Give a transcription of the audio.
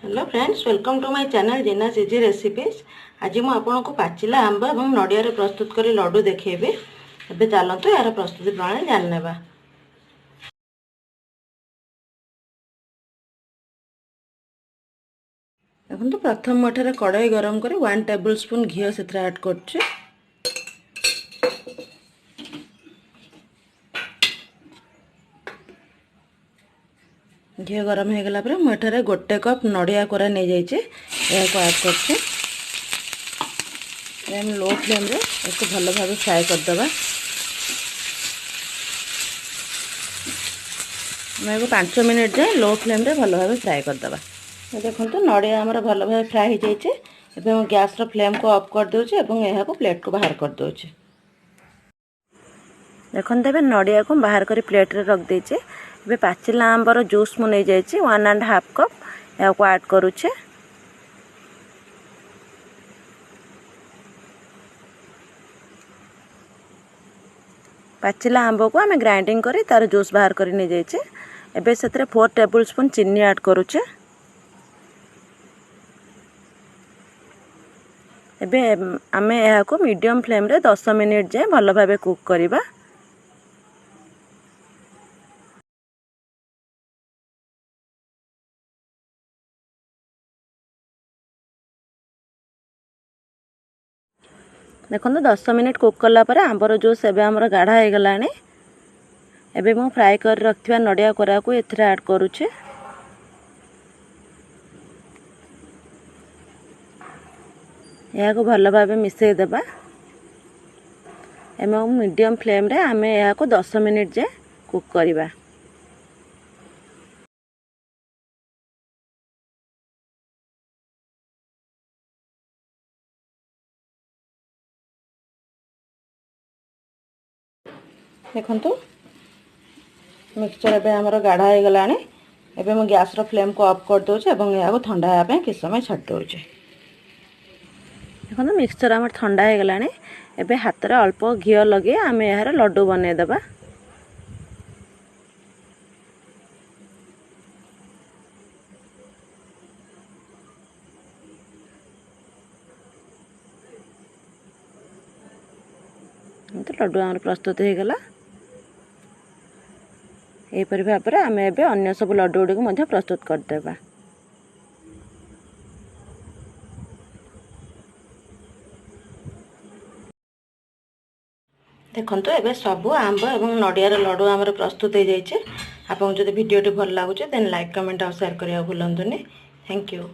Hello friends, welcome to my channel Jena's easy recipes. आज मुझे आपन को पाचिला आंब और नड़िया प्रस्तुत करी लड्डू देखेबी। एबे चलतु यार प्रस्तुति प्रणाली जान नेबा। देखो तो प्रथम मठरे कड़ाई गरम कर 1 टेबल स्पून घी से ऐड कर घी गरम हो गला मुझे गोटे कप नड़िया कोरा नहीं जाइए ऐड कर लो फ्लेम रे इसको भल भाव फ्राए करदे। मैं 5 मिनट जाए लो फ्लेम रे भल भाव फ्राए करदे। देखो नड़िया आमर भल भाव फ्राए हो जाए। गैस फ्लेम को ऑफ कर दूचे और यह प्लेट को बाहर कर दूचे। देखो नड़िया को बाहर कर प्लेट रे रख देचे। एबे पाचिला आंबर जूस मु नहीं जाइए 1.5 कप या को ऐड करूचे। पाचिला आंब को आम ग्राइंडिंग करी तार जूस बाहर कर नहीं जाइए। एबे से 4 टेबल स्पून चीनी ऐड करूचे। एबे आमे यह को मीडियम फ्लेम रे 10 मिनिट जाए भल भाव कुक करिबा। देखो 10 मिनिट कुक कला पर आंबर जूस एबे हमर गाढ़ा हो गलानी। एबे मु फ्राई कर रखथिबा नड़िया कोरा को एथरे ऐड करूचे। यह को भल भाव मिसई देबा। एवं मीडियम फ्लेम रे आमे यह को 10 मिनिट जाए कुक करिबा। देखंतु मिक्सचर एबे हमर गाढ़ा हो गलानी। एबे मु गैस रो फ्लेम को ऑफ कर दोचे एवं यह को ठंडा होया पे किछ समय छाड़ दोचे। देखो मिक्सचर आम ठंडा हो गलानी। एबे हाथ रे अल्प घी लगे आम यार लड्डू बने देबा। तो लड्डू आम प्रस्तुत हो गला। एपरि भाव में आम एबे अन्य सब लड्डू गुड़ी को प्रस्तुत करदेबा। देखंतु एबे सबु आंब एवं नड़ियार लड्डू आमर प्रस्तुत हो जाइए। आपको जब वीडियो भल लगुचे देन लाइक कमेंट और शेयर करने भूलुनी। Thank you.